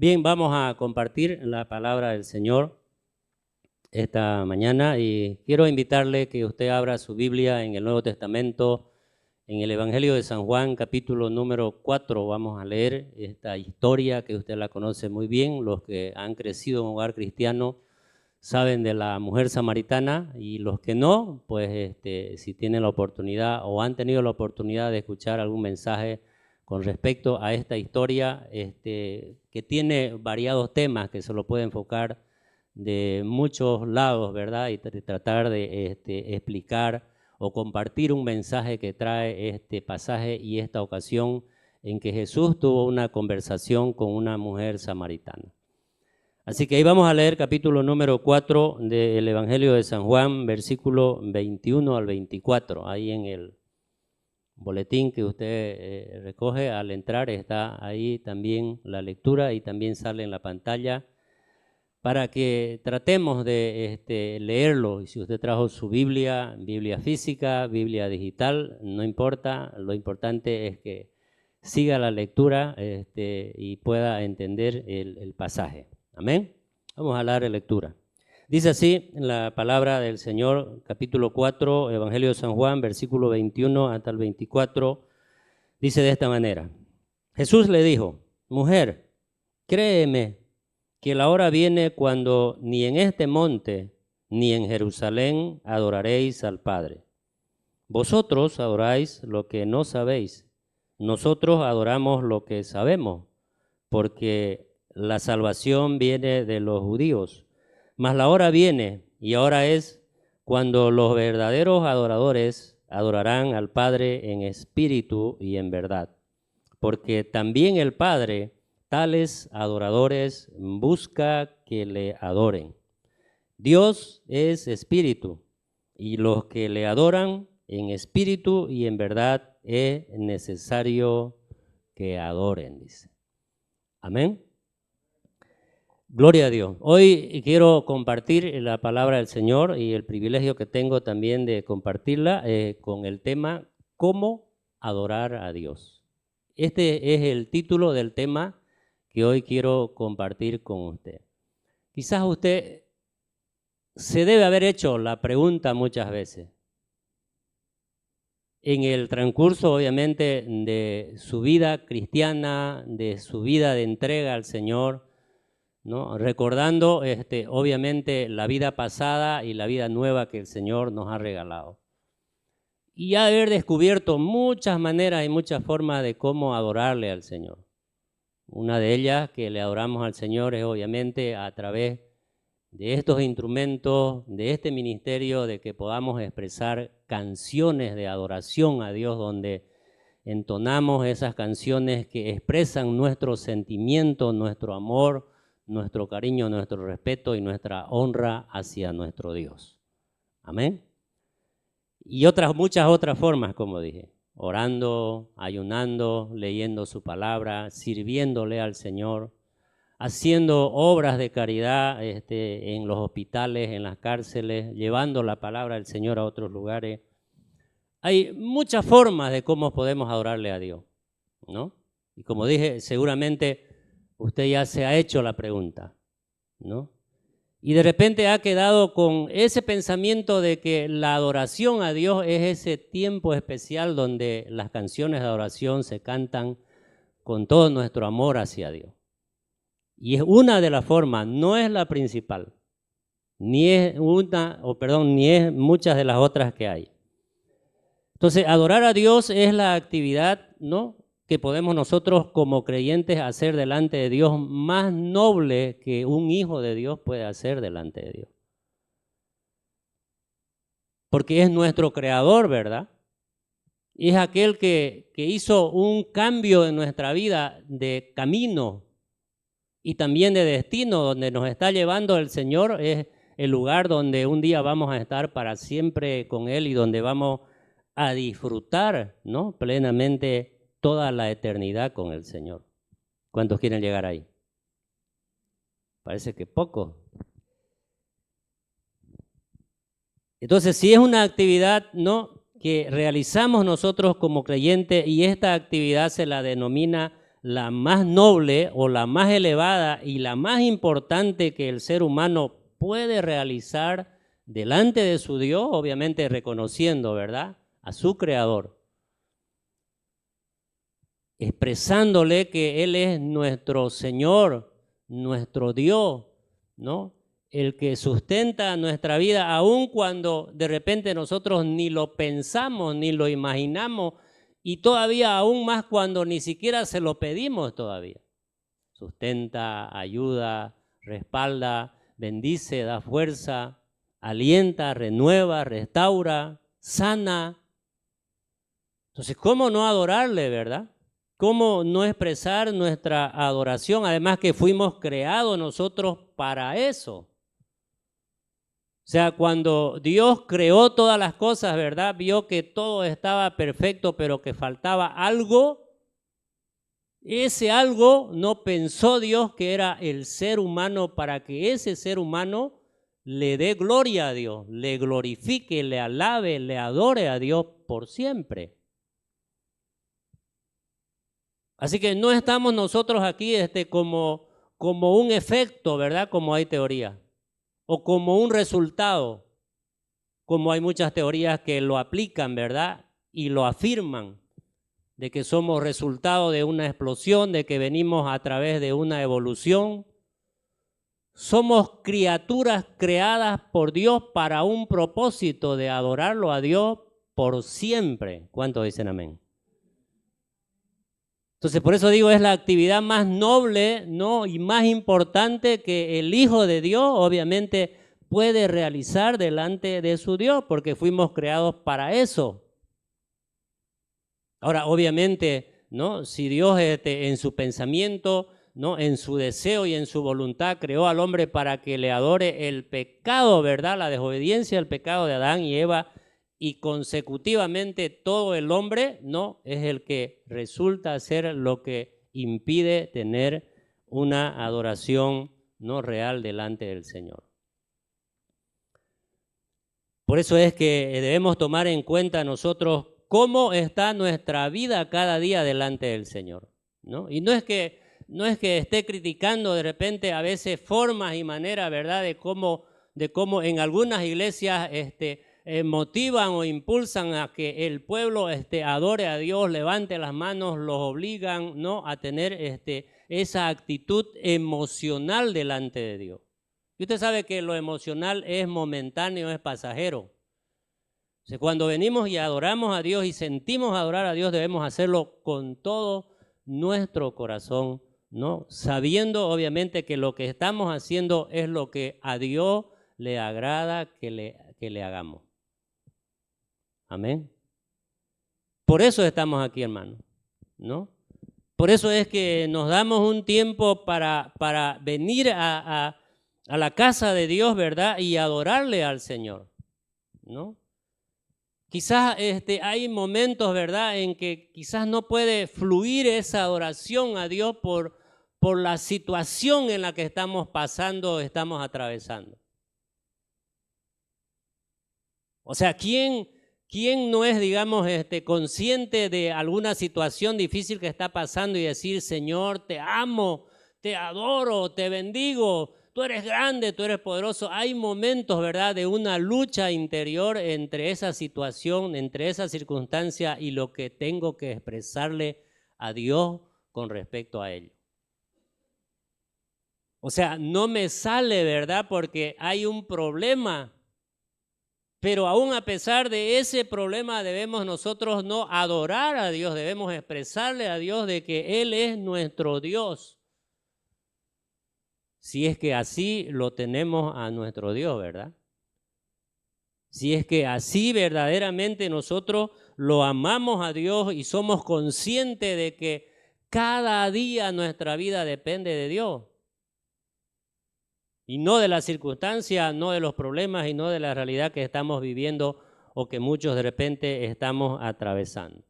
Bien, vamos a compartir la palabra del Señor esta mañana y quiero invitarle que usted abra su Biblia en el Nuevo Testamento, en el Evangelio de San Juan, capítulo número 4. Vamos a leer esta historia que usted la conoce muy bien. Los que han crecido en un hogar cristiano saben de la mujer samaritana, y los que no, pues si tienen la oportunidad o han tenido la oportunidad de escuchar algún mensaje con respecto a esta historia, que tiene variados temas, que se lo puede enfocar de muchos lados, ¿verdad? Y tratar de explicar o compartir un mensaje que trae este pasaje y esta ocasión en que Jesús tuvo una conversación con una mujer samaritana. Así que ahí vamos a leer capítulo número 4 del Evangelio de San Juan, versículo 21 al 24, ahí en el boletín que usted recoge al entrar está ahí también la lectura y también sale en la pantalla para que tratemos de leerlo. Y si usted trajo su Biblia, Biblia física, Biblia digital, no importa, lo importante es que siga la lectura y pueda entender el pasaje. Amén. Vamos a la lectura. Dice así la palabra del Señor, capítulo 4, Evangelio de San Juan, versículo 21 hasta el 24, dice de esta manera: Jesús le dijo: mujer, créeme que la hora viene cuando ni en este monte ni en Jerusalén adoraréis al Padre. Vosotros adoráis lo que no sabéis, nosotros adoramos lo que sabemos, porque la salvación viene de los judíos. Mas la hora viene, y ahora es, cuando los verdaderos adoradores adorarán al Padre en espíritu y en verdad, porque también el Padre tales adoradores busca que le adoren. Dios es espíritu, y los que le adoran en espíritu y en verdad es necesario que adoren, dice. Amén. Gloria a Dios. Hoy quiero compartir la palabra del Señor y el privilegio que tengo también de compartirla con el tema ¿Cómo adorar a Dios? Este es el título del tema que hoy quiero compartir con usted. Quizás usted se debe haber hecho la pregunta muchas veces. En el transcurso, obviamente, de su vida cristiana, de su vida de entrega al Señor, ¿no? Recordando obviamente la vida pasada y la vida nueva que el Señor nos ha regalado. Y haber descubierto muchas maneras y muchas formas de cómo adorarle al Señor. Una de ellas que le adoramos al Señor es obviamente a través de estos instrumentos, de este ministerio, de que podamos expresar canciones de adoración a Dios, donde entonamos esas canciones que expresan nuestro sentimiento, nuestro amor, nuestro cariño, nuestro respeto y nuestra honra hacia nuestro Dios. Amén. Y muchas otras formas, como dije, orando, ayunando, leyendo su palabra, sirviéndole al Señor, haciendo obras de caridad en los hospitales, en las cárceles, llevando la palabra del Señor a otros lugares. Hay muchas formas de cómo podemos adorarle a Dios, ¿no? Y como dije, seguramente usted ya se ha hecho la pregunta, ¿no? Y de repente ha quedado con ese pensamiento de que la adoración a Dios es ese tiempo especial donde las canciones de adoración se cantan con todo nuestro amor hacia Dios. Y es una de las formas, no es la principal, ni es muchas de las otras que hay. Entonces, adorar a Dios es la actividad, ¿no?, que podemos nosotros como creyentes hacer delante de Dios, más noble que un hijo de Dios puede hacer delante de Dios. Porque es nuestro creador, ¿verdad? Es aquel que hizo un cambio en nuestra vida de camino y también de destino, donde nos está llevando el Señor. Es el lugar donde un día vamos a estar para siempre con Él y donde vamos a disfrutar, ¿no?, plenamente toda la eternidad con el Señor. ¿Cuántos quieren llegar ahí? Parece que poco. Entonces, si es una actividad, ¿no?, que realizamos nosotros como creyentes, y esta actividad se la denomina la más noble o la más elevada y la más importante que el ser humano puede realizar delante de su Dios, obviamente reconociendo, ¿verdad?, a su Creador, expresándole que Él es nuestro Señor, nuestro Dios, ¿no?, el que sustenta nuestra vida, aun cuando de repente nosotros ni lo pensamos, ni lo imaginamos, y todavía aún más cuando ni siquiera se lo pedimos todavía. Sustenta, ayuda, respalda, bendice, da fuerza, alienta, renueva, restaura, sana. Entonces, ¿cómo no adorarle, verdad? ¿Cómo no expresar nuestra adoración? Además que fuimos creados nosotros para eso. O sea, cuando Dios creó todas las cosas, ¿verdad?, vio que todo estaba perfecto, pero que faltaba algo. Ese algo no pensó Dios que era el ser humano, para que ese ser humano le dé gloria a Dios, le glorifique, le alabe, le adore a Dios por siempre. Así que no estamos nosotros aquí como un efecto, ¿verdad?, como hay teoría, o como un resultado, como hay muchas teorías que lo aplican, ¿verdad?, y lo afirman, de que somos resultado de una explosión, de que venimos a través de una evolución. Somos criaturas creadas por Dios para un propósito de adorarlo a Dios por siempre. ¿Cuántos dicen amén? Entonces, por eso digo, es la actividad más noble, ¿no?, y más importante que el Hijo de Dios, obviamente, puede realizar delante de su Dios, porque fuimos creados para eso. Ahora, obviamente, ¿no?, si Dios en su pensamiento, ¿no?, en su deseo y en su voluntad creó al hombre para que le adore el pecado, ¿verdad?, la desobediencia, el pecado de Adán y Eva, y consecutivamente todo el hombre, ¿no?, es el que resulta ser lo que impide tener una adoración no real delante del Señor. Por eso es que debemos tomar en cuenta nosotros cómo está nuestra vida cada día delante del Señor, ¿no? Y no es que esté criticando de repente a veces formas y maneras, ¿verdad?, de cómo en algunas iglesias motivan o impulsan a que el pueblo adore a Dios, levante las manos, los obligan, ¿no?, a tener esa actitud emocional delante de Dios. Y usted sabe que lo emocional es momentáneo, es pasajero. O sea, cuando venimos y adoramos a Dios y sentimos adorar a Dios, debemos hacerlo con todo nuestro corazón, ¿no?, sabiendo obviamente que lo que estamos haciendo es lo que a Dios le agrada que le hagamos. Amén. Por eso estamos aquí, hermano, ¿no? Por eso es que nos damos un tiempo para venir a la casa de Dios, ¿verdad?, y adorarle al Señor, ¿no? Quizás hay momentos, ¿verdad?, en que quizás no puede fluir esa adoración a Dios por la situación en la que estamos pasando, estamos atravesando. O sea, ¿quién no es, digamos, consciente de alguna situación difícil que está pasando y decir, Señor, te amo, te adoro, te bendigo, tú eres grande, tú eres poderoso? Hay momentos, ¿verdad?, de una lucha interior entre esa situación, entre esa circunstancia y lo que tengo que expresarle a Dios con respecto a ello. O sea, no me sale, ¿verdad?, porque hay un problema. Pero aún a pesar de ese problema debemos nosotros no adorar a Dios, debemos expresarle a Dios de que Él es nuestro Dios. Si es que así lo tenemos a nuestro Dios, ¿verdad? Si es que así verdaderamente nosotros lo amamos a Dios y somos conscientes de que cada día nuestra vida depende de Dios. Y no de las circunstancias, no de los problemas y no de la realidad que estamos viviendo o que muchos de repente estamos atravesando.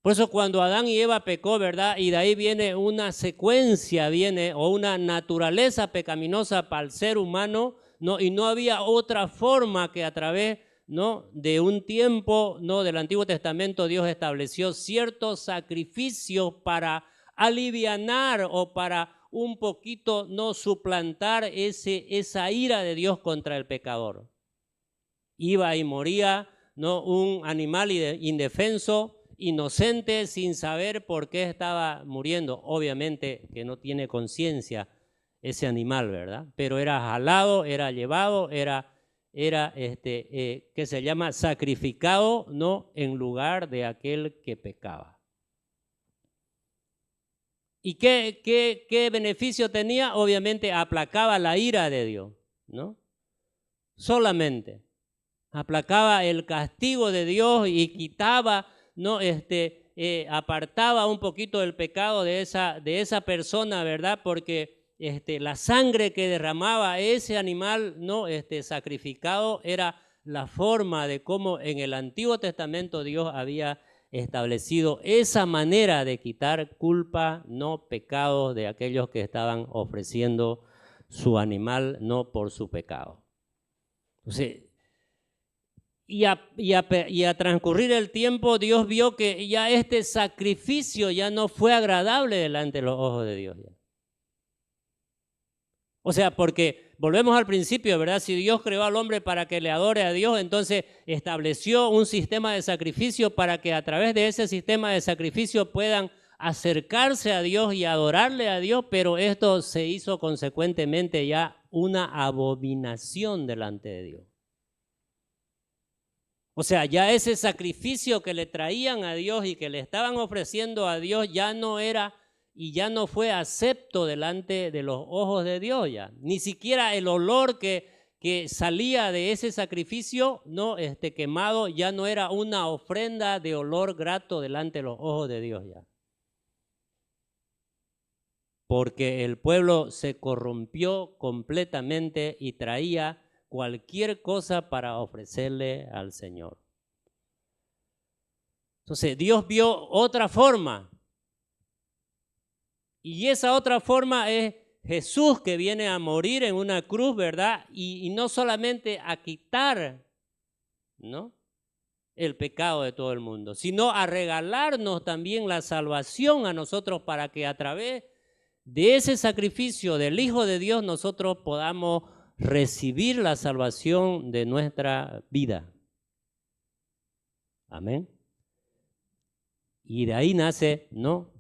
Por eso cuando Adán y Eva pecó, ¿verdad?, y de ahí viene una secuencia, o una naturaleza pecaminosa para el ser humano, ¿no?, y no había otra forma que a través, ¿no?, de un tiempo, ¿no?, del Antiguo Testamento, Dios estableció ciertos sacrificios para alivianar o para un poquito no suplantar esa ira de Dios contra el pecador. Iba y moría, ¿no?, un animal indefenso, inocente, sin saber por qué estaba muriendo. Obviamente que no tiene conciencia ese animal, ¿verdad? Pero era jalado, era llevado, era que se llama sacrificado, ¿no?, en lugar de aquel que pecaba. ¿Y qué beneficio tenía? Obviamente aplacaba la ira de Dios, ¿no? Solamente aplacaba el castigo de Dios y quitaba, ¿no?, apartaba un poquito el pecado de esa persona, ¿verdad? Porque la sangre que derramaba ese animal, ¿no?, sacrificado, era la forma de cómo en el Antiguo Testamento Dios había establecido esa manera de quitar culpa, no pecados de aquellos que estaban ofreciendo su animal, no por su pecado. Entonces, y a transcurrir el tiempo, Dios vio que ya este sacrificio ya no fue agradable delante de los ojos de Dios. O sea, porque volvemos al principio, ¿verdad? Si Dios creó al hombre para que le adore a Dios, entonces estableció un sistema de sacrificio para que a través de ese sistema de sacrificio puedan acercarse a Dios y adorarle a Dios, pero esto se hizo consecuentemente ya una abominación delante de Dios. O sea, ya ese sacrificio que le traían a Dios y que le estaban ofreciendo a Dios ya no era y ya no fue acepto delante de los ojos de Dios ya. Ni siquiera el olor que salía de ese sacrificio, no, quemado, ya no era una ofrenda de olor grato delante de los ojos de Dios ya. Porque el pueblo se corrompió completamente y traía cualquier cosa para ofrecerle al Señor. Entonces Dios vio otra forma, y esa otra forma es Jesús, que viene a morir en una cruz, ¿verdad? Y no solamente a quitar, ¿no?, el pecado de todo el mundo, sino a regalarnos también la salvación a nosotros, para que a través de ese sacrificio del Hijo de Dios nosotros podamos recibir la salvación de nuestra vida. Amén. Y de ahí nace, ¿no?,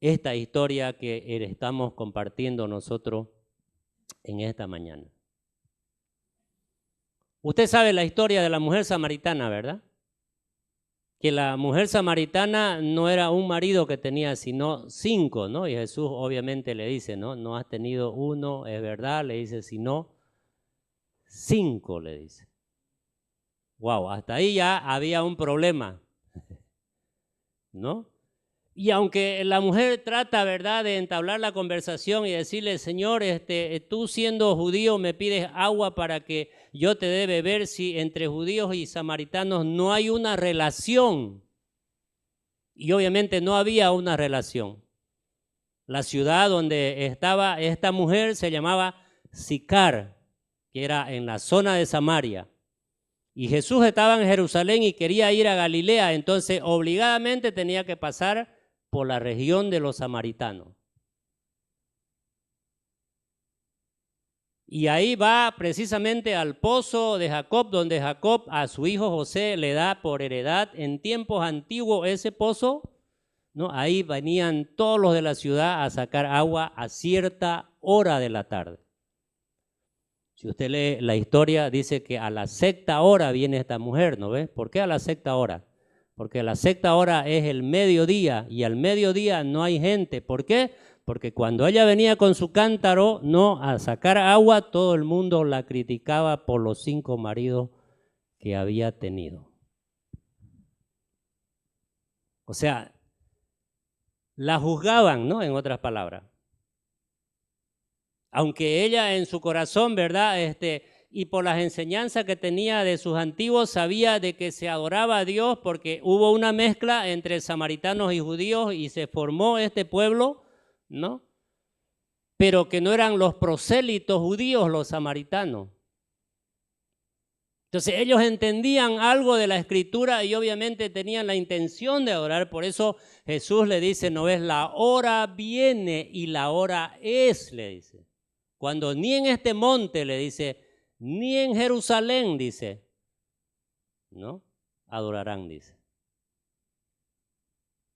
esta historia que estamos compartiendo nosotros en esta mañana. Usted sabe la historia de la mujer samaritana, ¿verdad? Que la mujer samaritana no era un marido que tenía, sino 5, ¿no? Y Jesús obviamente le dice, no has tenido uno, es verdad, le dice, sino 5, le dice. Wow, hasta ahí ya había un problema, ¿no? Y aunque la mujer trata, ¿verdad?, de entablar la conversación y decirle, Señor, tú siendo judío me pides agua para que yo te dé beber, si entre judíos y samaritanos no hay una relación. Y obviamente no había una relación. La ciudad donde estaba esta mujer se llamaba Sicar, que era en la zona de Samaria. Y Jesús estaba en Jerusalén y quería ir a Galilea, entonces obligadamente tenía que pasar por la región de los samaritanos. Y ahí va precisamente al pozo de Jacob, donde Jacob a su hijo José le da por heredad en tiempos antiguos ese pozo, ¿no? Ahí venían todos los de la ciudad a sacar agua a cierta hora de la tarde. Si usted lee la historia, dice que a la 6ª hora viene esta mujer, ¿no ves? ¿Por qué a la 6ª hora? Porque a la 6ª hora es el mediodía, y al mediodía no hay gente. ¿Por qué? Porque cuando ella venía con su cántaro, no, a sacar agua, todo el mundo la criticaba por los 5 maridos que había tenido. O sea, la juzgaban, ¿no?, en otras palabras. Aunque ella en su corazón, ¿verdad?, y por las enseñanzas que tenía de sus antiguos, sabía de que se adoraba a Dios, porque hubo una mezcla entre samaritanos y judíos y se formó este pueblo, ¿no? Pero que no eran los prosélitos judíos los samaritanos. Entonces ellos entendían algo de la Escritura y obviamente tenían la intención de adorar. Por eso Jesús le dice, no ves, la hora viene y la hora es, le dice. Cuando ni en este monte, le dice, ni en Jerusalén, dice, ¿no? Adorarán, dice.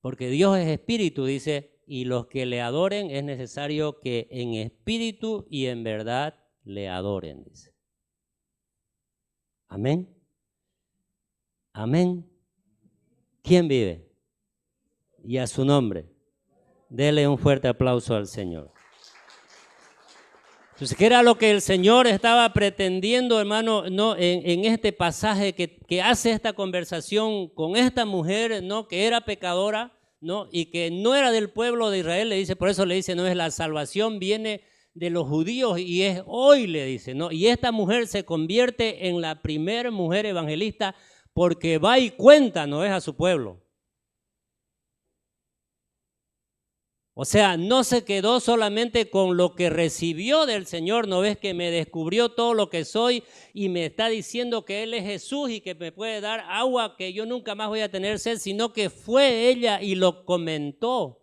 Porque Dios es espíritu, dice, y los que le adoren es necesario que en espíritu y en verdad le adoren, dice. Amén. Amén. ¿Quién vive? Y a su nombre. Dele un fuerte aplauso al Señor. Entonces, ¿qué era lo que el Señor estaba pretendiendo, hermano, no, en este pasaje que hace esta conversación con esta mujer, ¿no? Que era pecadora, ¿no? Y que no era del pueblo de Israel, le dice, por eso le dice, no es la salvación, viene de los judíos y es hoy, le dice, ¿no? Y esta mujer se convierte en la primera mujer evangelista porque va y cuenta, no es a su pueblo. O sea, no se quedó solamente con lo que recibió del Señor, no ves que me descubrió todo lo que soy y me está diciendo que Él es Jesús y que me puede dar agua que yo nunca más voy a tener sed, sino que fue ella y lo comentó.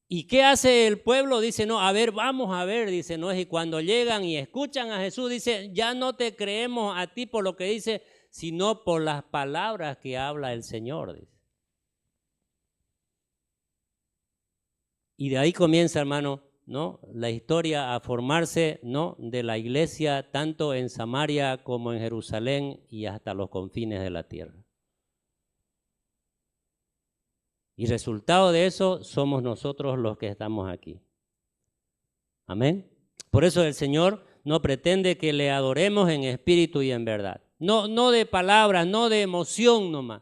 ¿Y qué hace el pueblo? Dice, no, a ver, vamos a ver, dice, no, y cuando llegan y escuchan a Jesús, dice, ya no te creemos a ti por lo que dice, sino por las palabras que habla el Señor, dice. Y de ahí comienza, hermano, ¿no? La historia a formarse, ¿no? De la iglesia, tanto en Samaria como en Jerusalén y hasta los confines de la tierra. Y resultado de eso somos nosotros los que estamos aquí. Amén. Por eso el Señor no pretende que le adoremos en espíritu y en verdad. No de palabras, no de emoción nomás.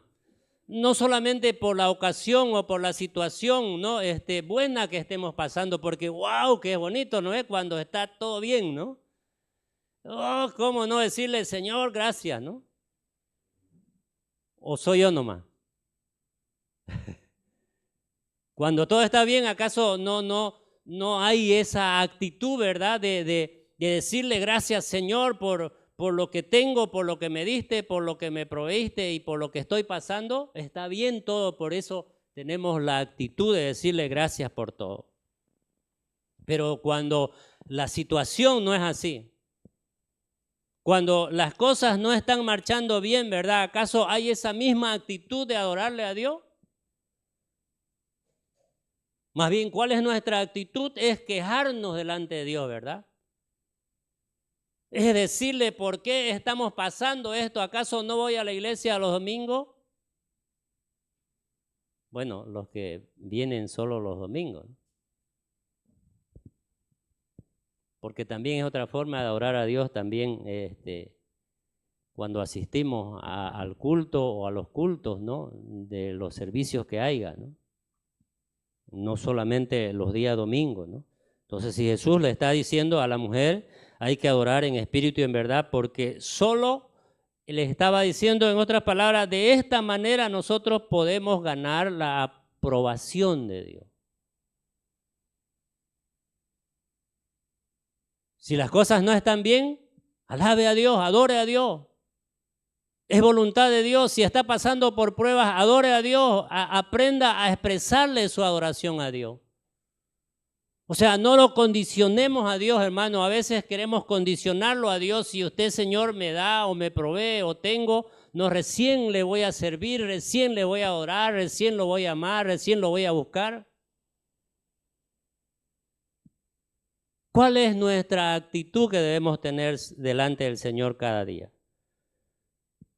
No solamente por la ocasión o por la situación, ¿no? Buena que estemos pasando, porque wow, qué bonito, ¿no es? Cuando está todo bien, ¿no? Oh, ¿cómo no decirle, Señor, gracias, ¿no? ¿O soy yo nomás? Cuando todo está bien, ¿acaso no hay esa actitud, verdad, de decirle gracias, Señor, por lo que tengo, por lo que me diste, por lo que me proveíste y por lo que estoy pasando? Está bien todo, por eso tenemos la actitud de decirle gracias por todo. Pero cuando la situación no es así, cuando las cosas no están marchando bien, ¿verdad? ¿Acaso hay esa misma actitud de adorarle a Dios? Más bien, ¿cuál es nuestra actitud? Es quejarnos delante de Dios, ¿verdad? Es decirle, ¿por qué estamos pasando esto? ¿Acaso no voy a la iglesia los domingos? Bueno, los que vienen solo los domingos, ¿no? Porque también es otra forma de adorar a Dios también cuando asistimos al culto o a los cultos, ¿no? De los servicios que haya, ¿no? No solamente los días domingos, ¿no? Entonces, si Jesús le está diciendo a la mujer, hay que adorar en espíritu y en verdad, porque solo le estaba diciendo, en otras palabras, de esta manera nosotros podemos ganar la aprobación de Dios. Si las cosas no están bien, alabe a Dios, adore a Dios. Es voluntad de Dios. Si está pasando por pruebas, adore a Dios, aprenda a expresarle su adoración a Dios. O sea, no lo condicionemos a Dios, hermano. A veces queremos condicionarlo a Dios. Si usted, Señor, me da o me provee o tengo, no, recién le voy a servir, recién le voy a adorar, recién lo voy a amar, recién lo voy a buscar. ¿Cuál es nuestra actitud que debemos tener delante del Señor cada día?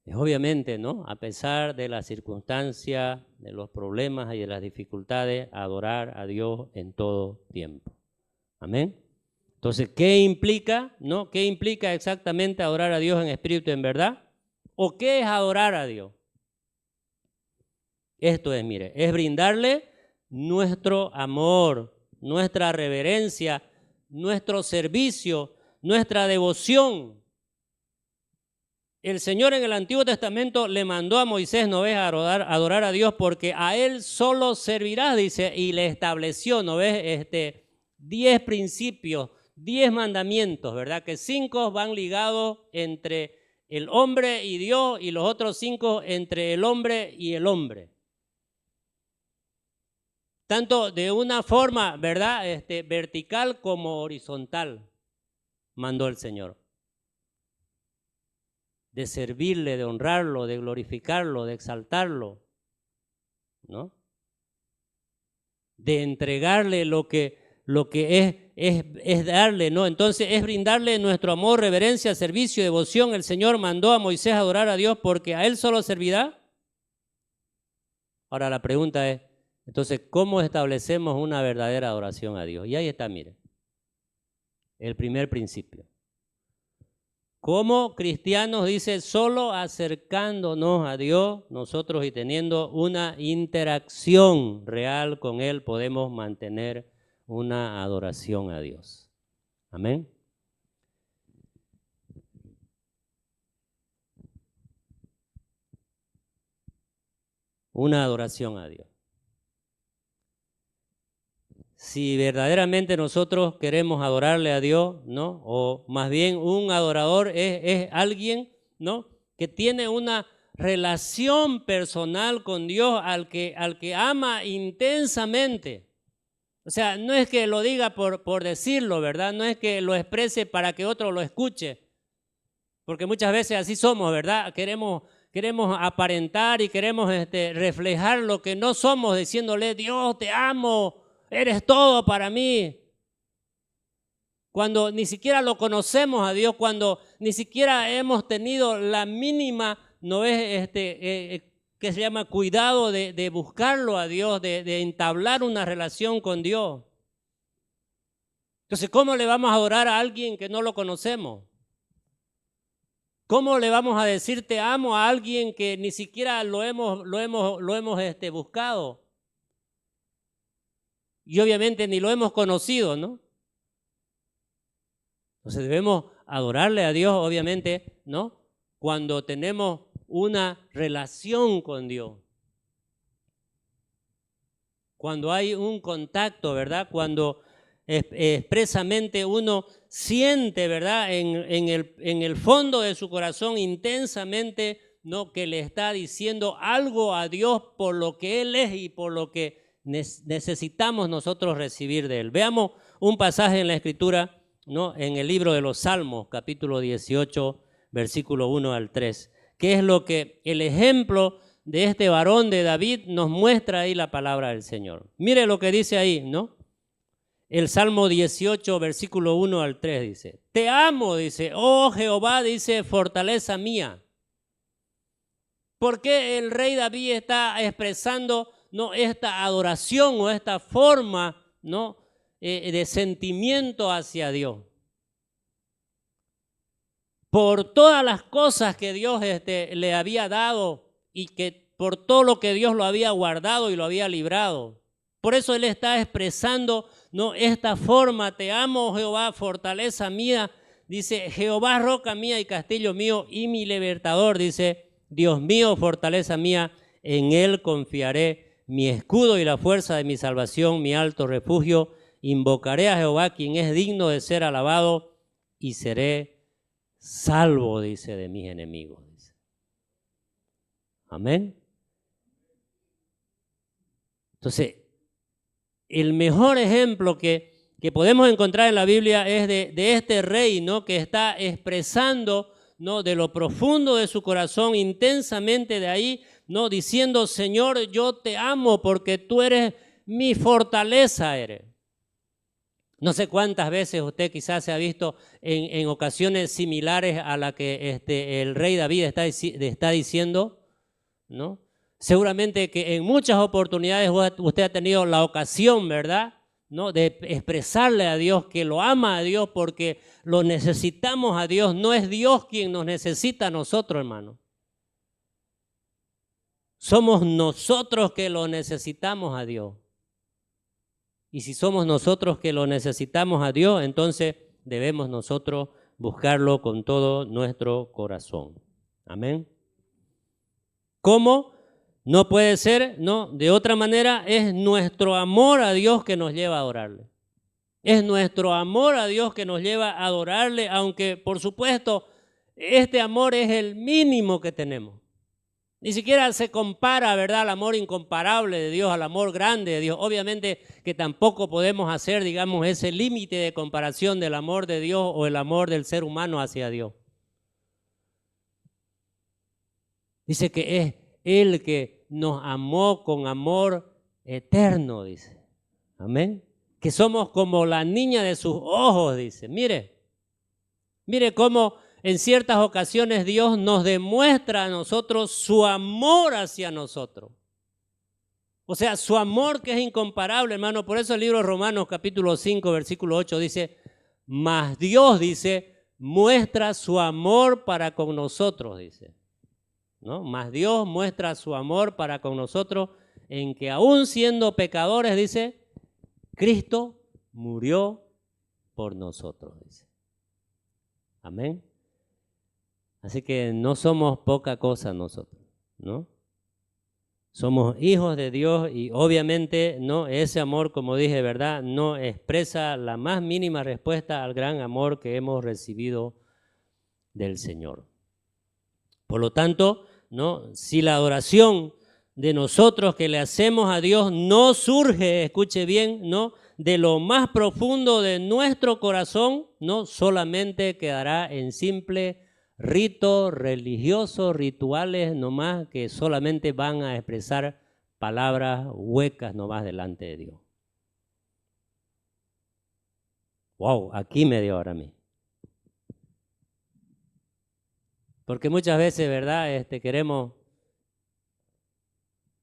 Es obviamente, ¿no? A pesar de las circunstancias, de los problemas y de las dificultades, adorar a Dios en todo tiempo. Amén. Entonces, ¿qué implica, no? ¿Qué implica exactamente adorar a Dios en espíritu y en verdad? ¿O qué es adorar a Dios? Esto es, mire, es brindarle nuestro amor, nuestra reverencia, nuestro servicio, nuestra devoción. El Señor en el Antiguo Testamento le mandó a Moisés, ¿no ves?, a adorar a Dios, porque a Él solo servirás, dice, y le estableció, ¿no ves?, 10 principios, 10 mandamientos, ¿verdad? Que 5 van ligados entre el hombre y Dios y los otros 5 entre el hombre y el hombre. Tanto de una forma, ¿verdad? Vertical como horizontal, mandó el Señor. De servirle, de honrarlo, de glorificarlo, de exaltarlo, ¿no? De entregarle lo que es darle, ¿no? Entonces es brindarle nuestro amor, reverencia, servicio, devoción. El Señor mandó a Moisés a adorar a Dios porque a Él solo servirá. Ahora la pregunta es, entonces, ¿cómo establecemos una verdadera adoración a Dios? Y ahí está, mire, el primer principio. Como cristianos, dice, solo acercándonos a Dios, nosotros y teniendo una interacción real con Él, podemos mantener una adoración a Dios. Amén. Una adoración a Dios. Si verdaderamente nosotros queremos adorarle a Dios, ¿no? O más bien un adorador es alguien, ¿no? Que tiene una relación personal con Dios al que ama intensamente. O sea, no es que lo diga por decirlo, ¿verdad? No es que lo exprese para que otro lo escuche. Porque muchas veces así somos, ¿verdad? Queremos aparentar y queremos reflejar lo que no somos diciéndole, Dios, te amo, eres todo para mí. Cuando ni siquiera lo conocemos a Dios, cuando ni siquiera hemos tenido la mínima, no es que se llama cuidado de buscarlo a Dios, de entablar una relación con Dios. Entonces, ¿cómo le vamos a adorar a alguien que no lo conocemos? ¿Cómo le vamos a decir te amo a alguien que ni siquiera lo hemos buscado? Y obviamente ni lo hemos conocido, ¿no? Entonces debemos adorarle a Dios, obviamente, ¿no? Cuando tenemos una relación con Dios. Cuando hay un contacto, ¿verdad? Cuando expresamente uno siente, ¿verdad? En el fondo de su corazón intensamente, ¿no? Que le está diciendo algo a Dios por lo que Él es y por lo que necesitamos nosotros recibir de Él. Veamos un pasaje en la Escritura, ¿no? En el libro de los Salmos, capítulo 18, versículo 1 al 3, que es lo que el ejemplo de este varón de David nos muestra ahí la palabra del Señor. Mire lo que dice ahí, ¿no? El Salmo 18, versículo 1 al 3 dice, te amo, dice, oh Jehová, dice, fortaleza mía. ¿Por qué el rey David está expresando, ¿no? Esta adoración o esta forma, ¿no? De sentimiento hacia Dios? Por todas las cosas que Dios le había dado y que por todo lo que Dios lo había guardado y lo había librado. Por eso él está expresando, ¿no? Esta forma, te amo, Jehová, fortaleza mía. Dice, Jehová, roca mía y castillo mío y mi libertador. Dice, Dios mío, fortaleza mía, en él confiaré, mi escudo y la fuerza de mi salvación, mi alto refugio. Invocaré a Jehová, quien es digno de ser alabado, y seré salvo, dice, de mis enemigos. Dice. Amén. Entonces, el mejor ejemplo que podemos encontrar en la Biblia es de este rey, ¿no? Que está expresando, ¿no? De lo profundo de su corazón, intensamente de ahí, ¿no? Diciendo, Señor, yo te amo porque tú eres mi fortaleza, eres. No sé cuántas veces usted quizás se ha visto en ocasiones similares a la que el rey David está diciendo, ¿no? Seguramente que en muchas oportunidades usted ha tenido la ocasión, ¿verdad?, ¿no? De expresarle a Dios que lo ama a Dios porque lo necesitamos a Dios. No es Dios quien nos necesita a nosotros, hermano. Somos nosotros que lo necesitamos a Dios. Y si somos nosotros que lo necesitamos a Dios, entonces debemos nosotros buscarlo con todo nuestro corazón. Amén. ¿Cómo? No puede ser, no, de otra manera es nuestro amor a Dios que nos lleva a adorarle. Es nuestro amor a Dios que nos lleva a adorarle, aunque por supuesto este amor es el mínimo que tenemos. Ni siquiera se compara, ¿verdad?, al amor incomparable de Dios, al amor grande de Dios. Obviamente que tampoco podemos hacer, digamos, ese límite de comparación del amor de Dios o el amor del ser humano hacia Dios. Dice que es Él que nos amó con amor eterno, dice. Amén. Que somos como la niña de sus ojos, dice. Mire cómo en ciertas ocasiones Dios nos demuestra a nosotros su amor hacia nosotros. O sea, su amor que es incomparable, hermano. Por eso el libro de Romanos capítulo 5, versículo 8 dice, mas Dios, dice, muestra su amor para con nosotros, dice. ¿No? Mas Dios muestra su amor para con nosotros en que aún siendo pecadores, dice, Cristo murió por nosotros, dice. Amén. Así que no somos poca cosa nosotros, ¿no? Somos hijos de Dios y obviamente no, ese amor, como dije, ¿verdad?, no expresa la más mínima respuesta al gran amor que hemos recibido del Señor. Por lo tanto, ¿no?, si la adoración de nosotros que le hacemos a Dios no surge, escuche bien, ¿no?, de lo más profundo de nuestro corazón, no solamente quedará en simple ritos religiosos, rituales nomás, que solamente van a expresar palabras huecas nomás delante de Dios. Wow, aquí me dio ahora a mí. Porque muchas veces, ¿verdad?, queremos,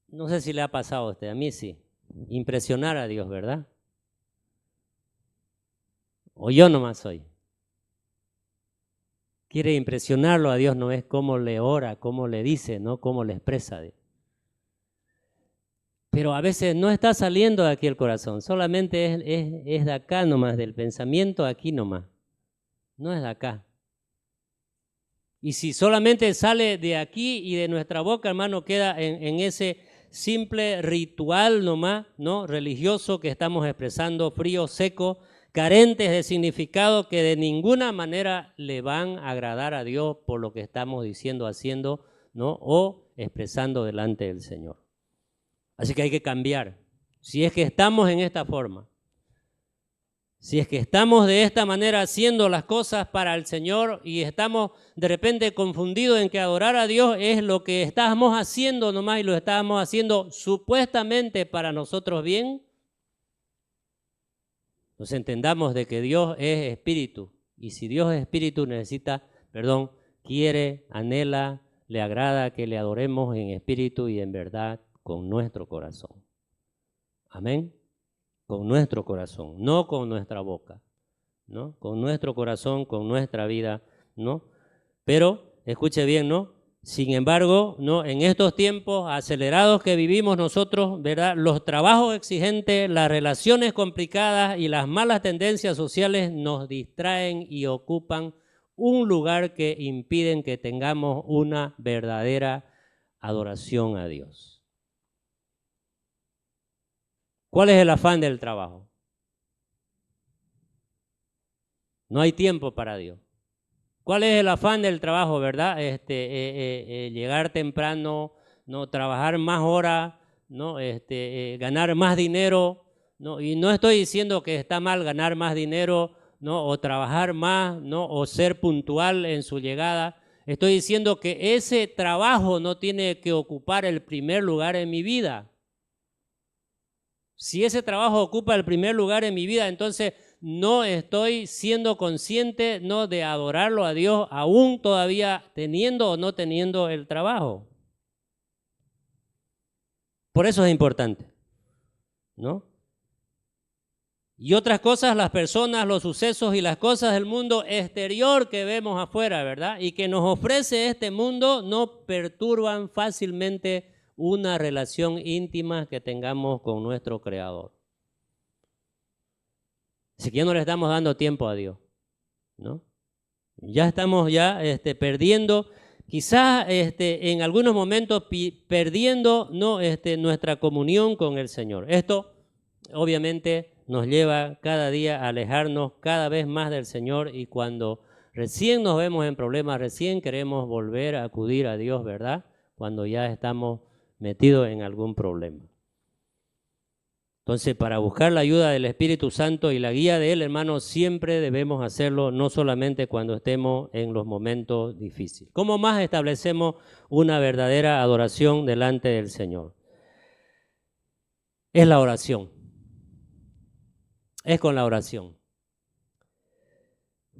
no sé si le ha pasado a usted, a mí sí, impresionar a Dios, ¿verdad? O yo nomás soy. Quiere impresionarlo a Dios, no es cómo le ora, cómo le dice, no cómo le expresa. Pero a veces no está saliendo de aquí el corazón, solamente es de acá nomás, del pensamiento aquí nomás, no es de acá. Y si solamente sale de aquí y de nuestra boca, hermano, queda en ese simple ritual nomás, ¿no?, religioso que estamos expresando, frío, seco, carentes de significado, que de ninguna manera le van a agradar a Dios por lo que estamos diciendo, haciendo, ¿no?, o expresando delante del Señor. Así que hay que cambiar. Si es que estamos en esta forma, si es que estamos de esta manera haciendo las cosas para el Señor y estamos de repente confundidos en que adorar a Dios es lo que estábamos haciendo nomás y lo estábamos haciendo supuestamente para nosotros bien, nos entendamos de que Dios es espíritu y si Dios es espíritu quiere, anhela, le agrada que le adoremos en espíritu y en verdad con nuestro corazón. Amén. Con nuestro corazón, no con nuestra boca, ¿no? Con nuestro corazón, con nuestra vida, ¿no? Pero, escuche bien, ¿no? Sin embargo, ¿no?, en estos tiempos acelerados que vivimos nosotros, ¿verdad?, los trabajos exigentes, las relaciones complicadas y las malas tendencias sociales nos distraen y ocupan un lugar que impiden que tengamos una verdadera adoración a Dios. ¿Cuál es el afán del trabajo? No hay tiempo para Dios. ¿Cuál es el afán del trabajo, verdad? Llegar temprano, no trabajar más horas, no ganar más dinero, no, y no estoy diciendo que está mal ganar más dinero, no, o trabajar más, no, o ser puntual en su llegada. Estoy diciendo que ese trabajo no tiene que ocupar el primer lugar en mi vida. Si ese trabajo ocupa el primer lugar en mi vida, entonces no estoy siendo consciente, no, de adorarlo a Dios aún todavía teniendo o no teniendo el trabajo. Por eso es importante, ¿no? Y otras cosas, las personas, los sucesos y las cosas del mundo exterior que vemos afuera, ¿verdad?, y que nos ofrece este mundo, no perturban fácilmente una relación íntima que tengamos con nuestro Creador. Así que ya no le estamos dando tiempo a Dios, ¿no? Ya estamos perdiendo, quizás en algunos momentos perdiendo, ¿no?, nuestra comunión con el Señor. Esto obviamente nos lleva cada día a alejarnos cada vez más del Señor, y cuando recién nos vemos en problemas, recién queremos volver a acudir a Dios, ¿verdad? Cuando ya estamos metidos en algún problema. Entonces, para buscar la ayuda del Espíritu Santo y la guía de Él, hermanos, siempre debemos hacerlo, no solamente cuando estemos en los momentos difíciles. ¿Cómo más establecemos una verdadera adoración delante del Señor? Es la oración. Es con la oración.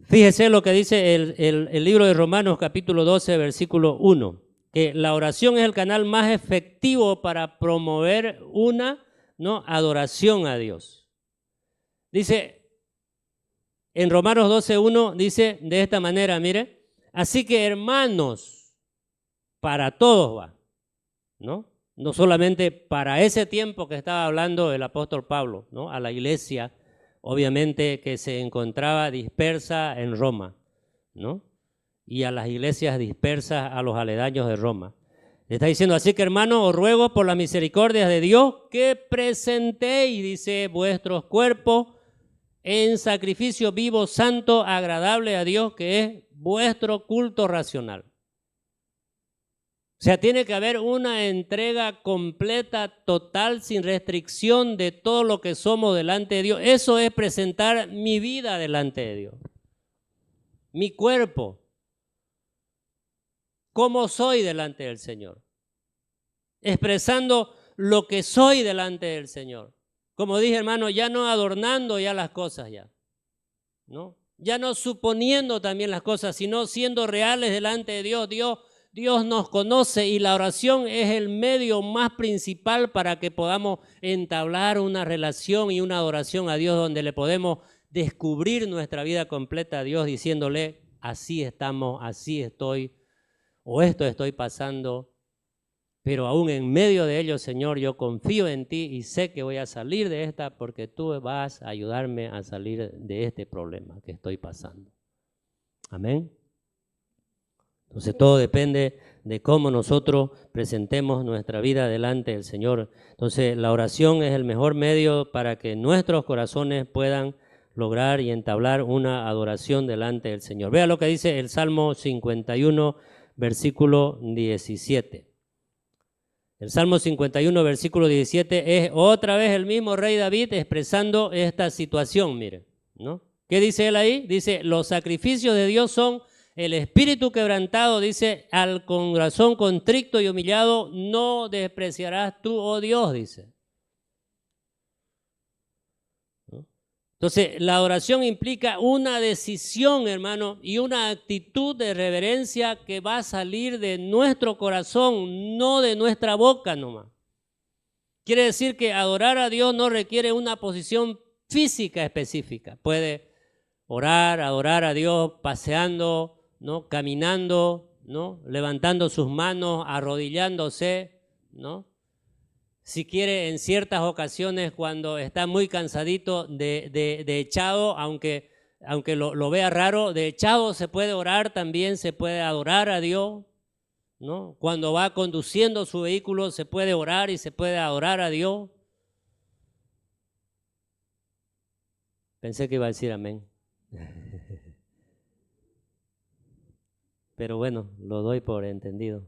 Fíjese lo que dice el libro de Romanos capítulo 12, versículo 1, que la oración es el canal más efectivo para promover una adoración a Dios. Dice, en Romanos 12:1 dice de esta manera, mire, así que hermanos, para todos va, no solamente para ese tiempo que estaba hablando el apóstol Pablo, a la iglesia, obviamente que se encontraba dispersa en Roma, y a las iglesias dispersas a los aledaños de Roma. Le está diciendo, así que hermanos, os ruego por las misericordias de Dios que presentéis, dice, vuestros cuerpos en sacrificio vivo, santo, agradable a Dios, que es vuestro culto racional. O sea, tiene que haber una entrega completa, total, sin restricción de todo lo que somos delante de Dios. Eso es presentar mi vida delante de Dios. Mi cuerpo. ¿Cómo soy delante del Señor? Expresando lo que soy delante del Señor. Como dije, hermano, ya no adornando ya las cosas ya, ya no suponiendo también las cosas, sino siendo reales delante de Dios. Dios nos conoce y la oración es el medio más principal para que podamos entablar una relación y una adoración a Dios, donde le podemos descubrir nuestra vida completa a Dios, diciéndole, así estamos, así estoy, o esto estoy pasando, pero aún en medio de ello, Señor, yo confío en ti y sé que voy a salir de esta, porque tú vas a ayudarme a salir de este problema que estoy pasando. Amén. Entonces todo depende de cómo nosotros presentemos nuestra vida delante del Señor. Entonces la oración es el mejor medio para que nuestros corazones puedan lograr y entablar una adoración delante del Señor. Vea lo que dice el Salmo 51, versículo 17. El Salmo 51, versículo 17 es otra vez el mismo rey David expresando esta situación, mire, ¿Qué dice él ahí? Dice, los sacrificios de Dios son el espíritu quebrantado, dice, al corazón contrito y humillado no despreciarás tú, oh Dios, dice. Entonces, la oración implica una decisión, hermano, y una actitud de reverencia que va a salir de nuestro corazón, no de nuestra boca nomás. Quiere decir que adorar a Dios no requiere una posición física específica. Puede orar, adorar a Dios paseando, caminando, levantando sus manos, arrodillándose, Si quiere, en ciertas ocasiones, cuando está muy cansadito de echado, aunque lo vea raro, de echado se puede orar también, se puede adorar a Dios, Cuando va conduciendo su vehículo se puede orar y se puede adorar a Dios. Pensé que iba a decir amén. Pero bueno, lo doy por entendido.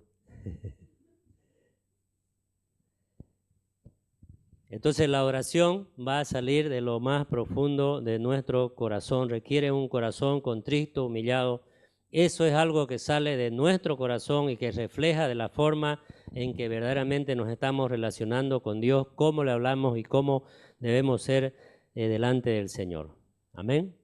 Entonces la oración va a salir de lo más profundo de nuestro corazón, requiere un corazón contrito, humillado. Eso es algo que sale de nuestro corazón y que refleja de la forma en que verdaderamente nos estamos relacionando con Dios, cómo le hablamos y cómo debemos ser delante del Señor. Amén.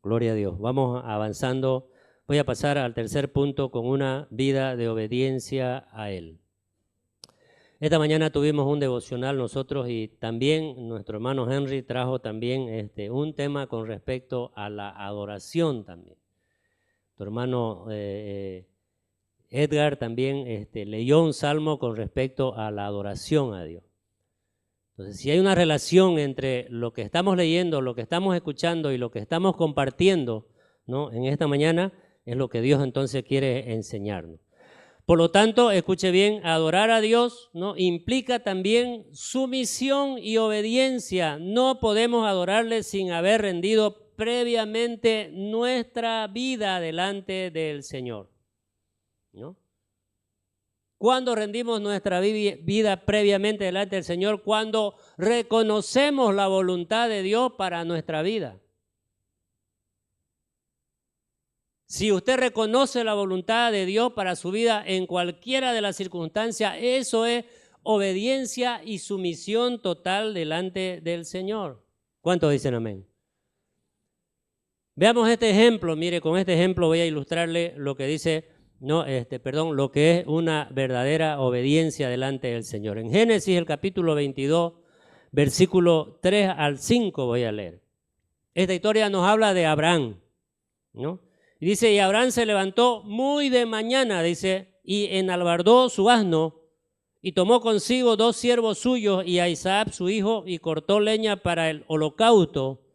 Gloria a Dios. Vamos avanzando. Voy a pasar al tercer punto, con una vida de obediencia a Él. Esta mañana tuvimos un devocional nosotros, y también nuestro hermano Henry trajo también un tema con respecto a la adoración también. Tu hermano Edgar también leyó un salmo con respecto a la adoración a Dios. Entonces, si hay una relación entre lo que estamos leyendo, lo que estamos escuchando y lo que estamos compartiendo, en esta mañana, es lo que Dios entonces quiere enseñarnos. Por lo tanto, escuche bien, adorar a Dios, ¿no?, implica también sumisión y obediencia. No podemos adorarle sin haber rendido previamente nuestra vida delante del Señor, ¿no? Cuando rendimos nuestra vida previamente delante del Señor, cuando reconocemos la voluntad de Dios para nuestra vida. Si usted reconoce la voluntad de Dios para su vida en cualquiera de las circunstancias, eso es obediencia y sumisión total delante del Señor. ¿Cuántos dicen amén? Veamos este ejemplo. Mire, con este ejemplo voy a ilustrarle lo que dice, lo que es una verdadera obediencia delante del Señor. En Génesis, el capítulo 22, versículo 3 al 5 voy a leer. Esta historia nos habla de Abraham, ¿no? Y dice, y Abraham se levantó muy de mañana, dice, y enalbardó su asno, y tomó consigo 2 siervos suyos y a Isaac su hijo, y cortó leña para el holocausto,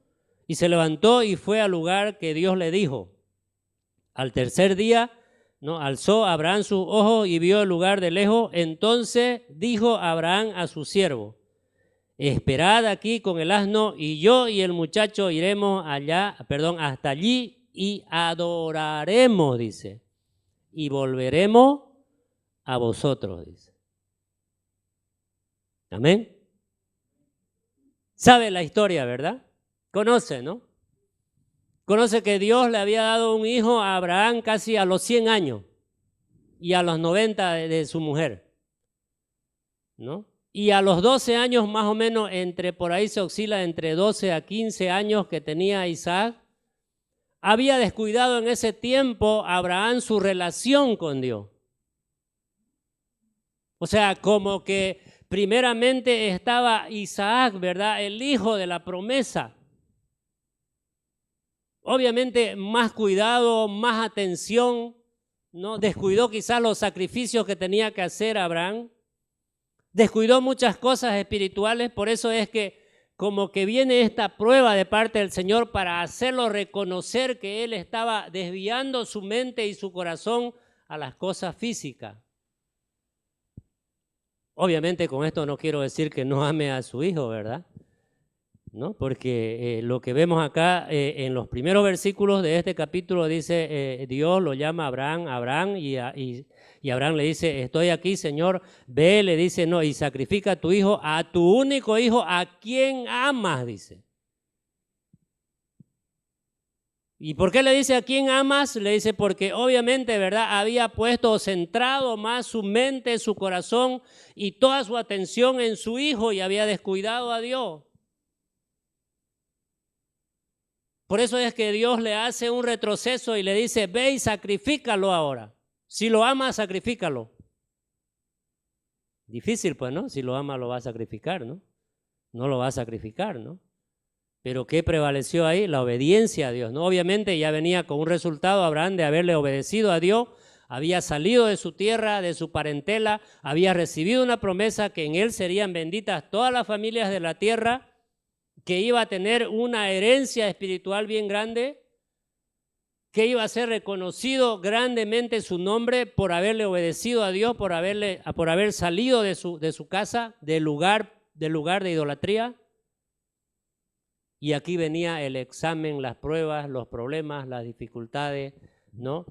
y se levantó y fue al lugar que Dios le dijo. Al tercer día, ¿no?, alzó Abraham sus ojos y vio el lugar de lejos. Entonces dijo Abraham a su siervo, esperad aquí con el asno, y yo y el muchacho iremos hasta allí, y adoraremos, dice, y volveremos a vosotros, dice. Amén. Sabe la historia, ¿verdad? Conoce, ¿no? Conoce que Dios le había dado un hijo a Abraham casi a los 100 años y a los 90 de su mujer, ¿no? Y a los 12 años más o menos, por ahí se oscila entre 12 a 15 años que tenía Isaac, había descuidado en ese tiempo Abraham su relación con Dios. O sea, como que primeramente estaba Isaac, ¿verdad?, el hijo de la promesa. Obviamente más cuidado, más atención, ¿no? Descuidó quizás los sacrificios que tenía que hacer Abraham. Descuidó muchas cosas espirituales, por eso es que como que viene esta prueba de parte del Señor para hacerlo reconocer que él estaba desviando su mente y su corazón a las cosas físicas. Obviamente con esto no quiero decir que no ame a su hijo, ¿verdad? ¿No? Porque lo que vemos acá en los primeros versículos de este capítulo dice, Dios lo llama a Abraham, y Abraham le dice, estoy aquí, Señor. Ve, le dice, no, y sacrifica a tu hijo, a tu único hijo, a quien amas, dice. ¿Y por qué le dice a quien amas? Le dice porque obviamente, ¿verdad?, había puesto centrado más su mente, su corazón y toda su atención en su hijo y había descuidado a Dios. Por eso es que Dios le hace un retroceso y le dice, ve y sacrifícalo ahora. Si lo amas, sacrifícalo. Difícil, pues, ¿no? Si lo ama, lo va a sacrificar, ¿no? No lo va a sacrificar, ¿no? Pero ¿qué prevaleció ahí? La obediencia a Dios, ¿no? Obviamente ya venía con un resultado Abraham de haberle obedecido a Dios, había salido de su tierra, de su parentela, había recibido una promesa que en él serían benditas todas las familias de la tierra, que iba a tener una herencia espiritual bien grande, que iba a ser reconocido grandemente su nombre por haberle obedecido a Dios, por haber salido de su casa, del lugar de idolatría. Y aquí venía el examen, las pruebas, los problemas, las dificultades, ¿no?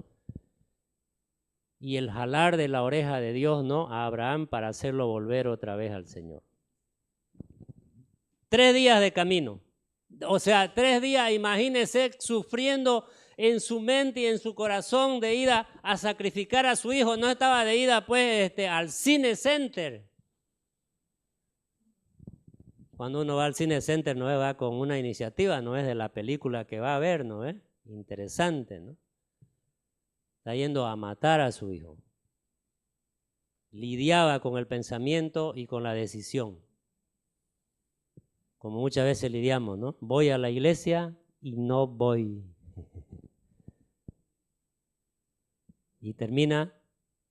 Y el jalar de la oreja de Dios, ¿no?, a Abraham para hacerlo volver otra vez al Señor. 3 días de camino. O sea, 3 días, imagínese, sufriendo en su mente y en su corazón de ir a sacrificar a su hijo. No estaba de ida, pues, al cine center. Cuando uno va al cine center, no va con una iniciativa, no es de la película que va a ver, ¿no es? Interesante, ¿no? Está yendo a matar a su hijo. Lidiaba con el pensamiento y con la decisión. Como muchas veces lidiamos, ¿no? Voy a la iglesia y no voy. Y termina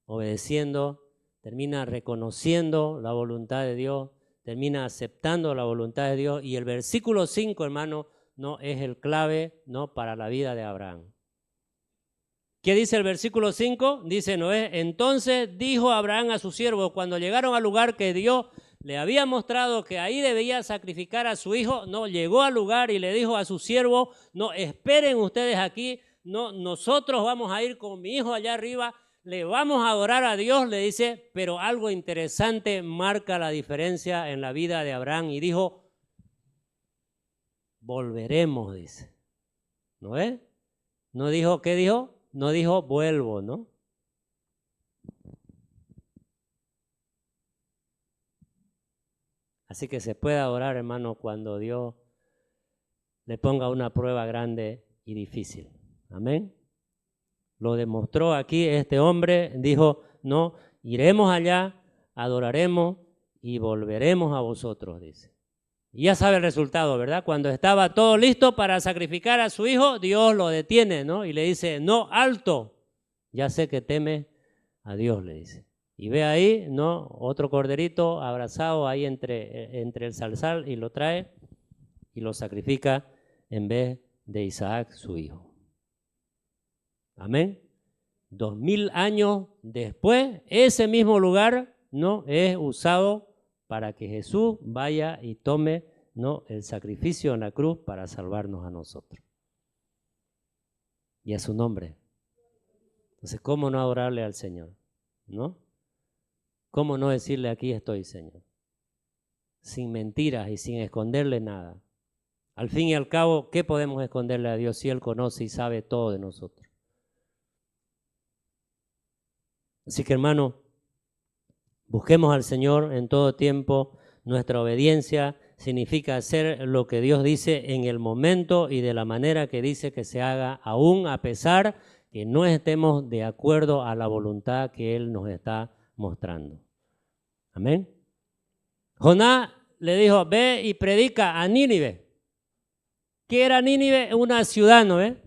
obedeciendo, termina reconociendo la voluntad de Dios, termina aceptando la voluntad de Dios. Y el versículo 5, hermano, no es el clave, ¿no?, para la vida de Abraham. ¿Qué dice el versículo 5? Dice Noé, entonces dijo Abraham a sus siervos, cuando llegaron al lugar que Dios le había mostrado que ahí debía sacrificar a su hijo, no, llegó al lugar y le dijo a sus siervos, no, esperen ustedes aquí, no, nosotros vamos a ir con mi hijo allá arriba, le vamos a adorar a Dios, le dice, pero algo interesante marca la diferencia en la vida de Abraham y dijo, volveremos, dice. ¿No es? No dijo, ¿qué dijo? No dijo vuelvo, ¿no? Así que se puede adorar, hermano, cuando Dios le ponga una prueba grande y difícil. Amén. Lo demostró aquí este hombre, dijo, no, iremos allá, adoraremos y volveremos a vosotros, dice. Y ya sabe el resultado, ¿verdad? Cuando estaba todo listo para sacrificar a su hijo, Dios lo detiene, ¿no? Y le dice, no, alto, ya sé que teme a Dios, le dice. Y ve ahí, ¿no? Otro corderito abrazado ahí entre el zarzal y lo trae y lo sacrifica en vez de Isaac, su hijo. Amén. 2000 años después, ese mismo lugar, ¿no? Es usado para que Jesús vaya y tome, ¿no? El sacrificio en la cruz para salvarnos a nosotros. Y a su nombre. Entonces, ¿cómo no adorarle al Señor? ¿No? ¿Cómo no decirle aquí estoy, Señor? Sin mentiras y sin esconderle nada. Al fin y al cabo, ¿qué podemos esconderle a Dios si Él conoce y sabe todo de nosotros? Así que, hermano, busquemos al Señor en todo tiempo. Nuestra obediencia significa hacer lo que Dios dice en el momento y de la manera que dice que se haga, aún a pesar que no estemos de acuerdo a la voluntad que Él nos está mostrando. Amén. Jonás le dijo, ve y predica a Nínive. ¿Qué era Nínive? Una ciudad, ¿no ve?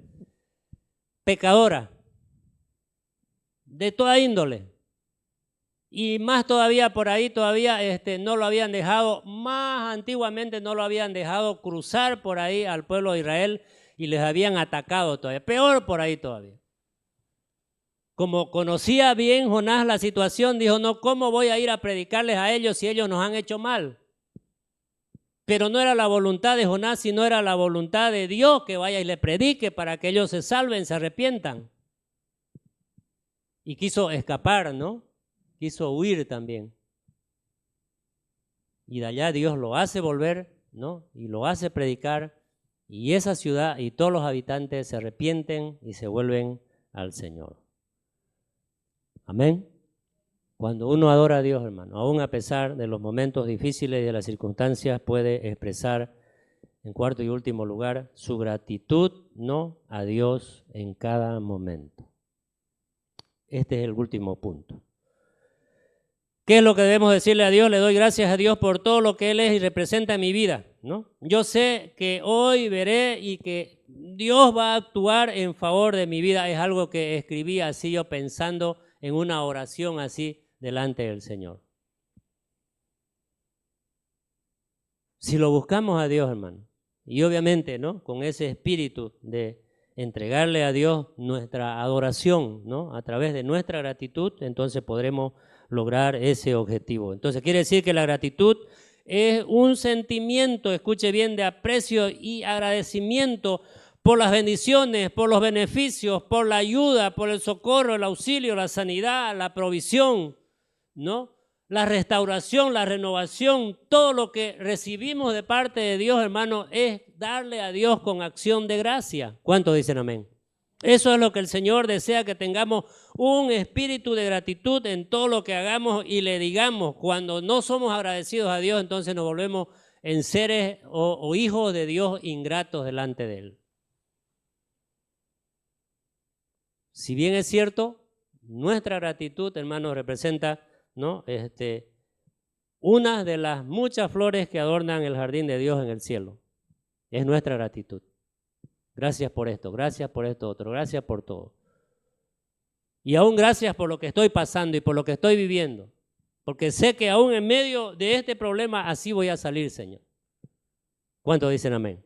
Pecadora, de toda índole. Y más todavía por ahí, todavía no lo habían dejado, más antiguamente no lo habían dejado cruzar por ahí al pueblo de Israel y les habían atacado todavía. Peor por ahí todavía. Como conocía bien Jonás la situación, dijo, no, ¿cómo voy a ir a predicarles a ellos si ellos nos han hecho mal? Pero no era la voluntad de Jonás, sino era la voluntad de Dios que vaya y le predique para que ellos se salven, se arrepientan. Y quiso escapar, ¿no? Quiso huir también. Y de allá Dios lo hace volver, ¿no? Y lo hace predicar. Y esa ciudad y todos los habitantes se arrepienten y se vuelven al Señor. Amén. Cuando uno adora a Dios, hermano, aún a pesar de los momentos difíciles y de las circunstancias, puede expresar, en cuarto y último lugar, su gratitud, ¿no? A Dios en cada momento. Este es el último punto. ¿Qué es lo que debemos decirle a Dios? Le doy gracias a Dios por todo lo que Él es y representa en mi vida, ¿no? Yo sé que hoy veré y que Dios va a actuar en favor de mi vida. Es algo que escribí así yo pensando en una oración así delante del Señor. Si lo buscamos a Dios, hermano, y obviamente, ¿no? Con ese espíritu de entregarle a Dios nuestra adoración, ¿no? A través de nuestra gratitud, entonces podremos lograr ese objetivo. Entonces quiere decir que la gratitud es un sentimiento, escuche bien, de aprecio y agradecimiento por las bendiciones, por los beneficios, por la ayuda, por el socorro, el auxilio, la sanidad, la provisión, ¿no? La restauración, la renovación, todo lo que recibimos de parte de Dios, hermano, es darle a Dios con acción de gracia. ¿Cuántos dicen amén? Eso es lo que el Señor desea, que tengamos un espíritu de gratitud en todo lo que hagamos y le digamos. Cuando no somos agradecidos a Dios, entonces nos volvemos en seres o hijos de Dios ingratos delante de Él. Si bien es cierto, nuestra gratitud, hermano, representa, ¿no? Una de las muchas flores que adornan el jardín de Dios en el cielo. Es nuestra gratitud. Gracias por esto otro, gracias por todo. Y aún gracias por lo que estoy pasando y por lo que estoy viviendo. Porque sé que aún en medio de este problema así voy a salir, Señor. ¿Cuántos dicen amén?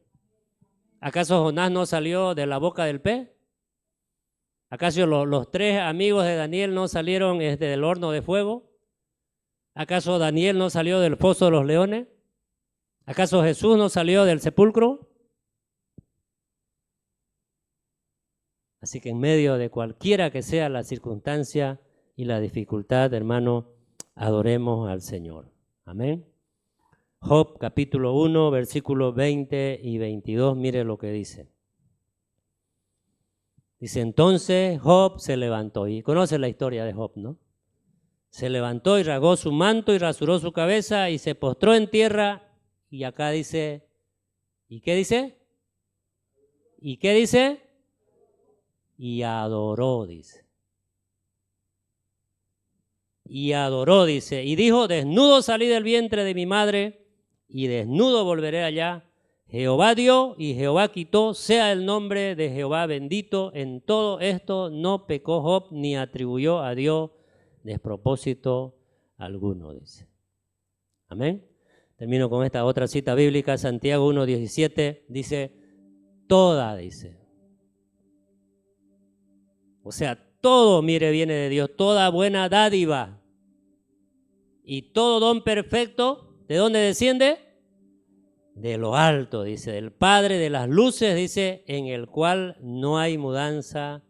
¿Acaso Jonás no salió de la boca del pez? ¿Acaso los tres amigos de Daniel no salieron del horno de fuego? ¿Acaso Daniel no salió del foso de los leones? ¿Acaso Jesús no salió del sepulcro? Así que en medio de cualquiera que sea la circunstancia y la dificultad, hermano, adoremos al Señor. Amén. Job capítulo 1, versículos 20 y 22, mire lo que dice. Dice, entonces Job se levantó, y conoce la historia de Job, ¿no? Se levantó y rasgó su manto y rasuró su cabeza y se postró en tierra, y acá dice, ¿y qué dice? ¿Y qué dice? Y adoró, dice. Y adoró, dice, y dijo, desnudo salí del vientre de mi madre, y desnudo volveré allá. Jehová dio y Jehová quitó, sea el nombre de Jehová bendito. En todo esto no pecó Job ni atribuyó a Dios despropósito alguno, dice. Amén. Termino con esta otra cita bíblica, Santiago 1:17, dice, toda, dice. O sea, todo, mire, viene de Dios, toda buena dádiva y todo don perfecto, ¿de dónde desciende? De lo alto, dice, del Padre de las luces, dice, en el cual no hay mudanza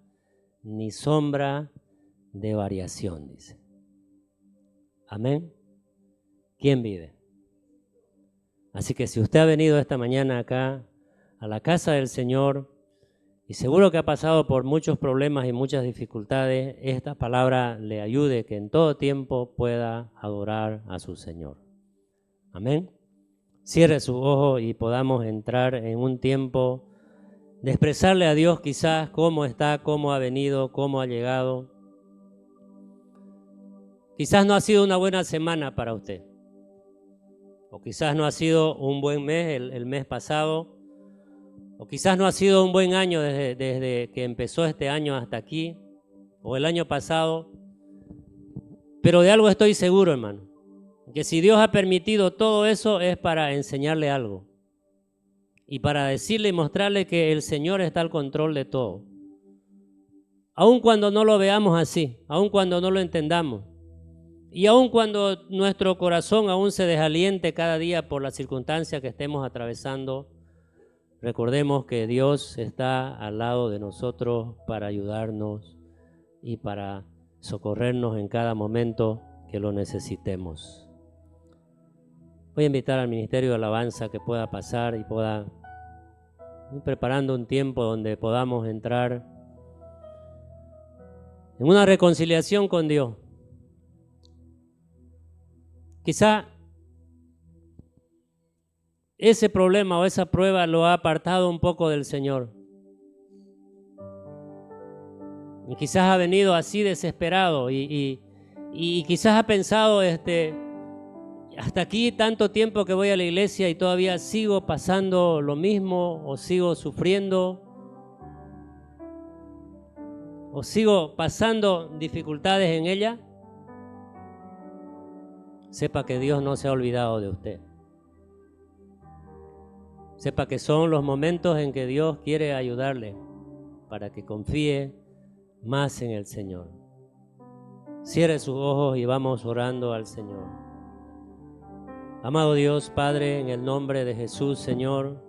ni sombra de variación, dice. Amén. ¿Quién vive? Así que si usted ha venido esta mañana acá a la casa del Señor y seguro que ha pasado por muchos problemas y muchas dificultades, esta palabra le ayude que en todo tiempo pueda adorar a su Señor. Amén. Cierre sus ojos y podamos entrar en un tiempo de expresarle a Dios quizás cómo está, cómo ha venido, cómo ha llegado. Quizás no ha sido una buena semana para usted. O quizás no ha sido un buen mes el mes pasado. O quizás no ha sido un buen año desde que empezó este año hasta aquí. O el año pasado. Pero de algo estoy seguro, hermano. Que si Dios ha permitido todo eso es para enseñarle algo. Y para decirle y mostrarle que el Señor está al control de todo. Aun cuando no lo veamos así. Aun cuando no lo entendamos. Y aun cuando nuestro corazón aún se desaliente cada día por las circunstancias que estemos atravesando, recordemos que Dios está al lado de nosotros para ayudarnos y para socorrernos en cada momento que lo necesitemos. Voy a invitar al Ministerio de Alabanza que pueda pasar y pueda ir preparando un tiempo donde podamos entrar en una reconciliación con Dios. Quizá ese problema o esa prueba lo ha apartado un poco del Señor. Y quizás ha venido así desesperado y quizás ha pensado, hasta aquí tanto tiempo que voy a la iglesia y todavía sigo pasando lo mismo o sigo sufriendo o sigo pasando dificultades en ella. Sepa que Dios no se ha olvidado de usted. Sepa que son los momentos en que Dios quiere ayudarle para que confíe más en el Señor. Cierre sus ojos y vamos orando al Señor. Amado Dios, Padre, en el nombre de Jesús, Señor,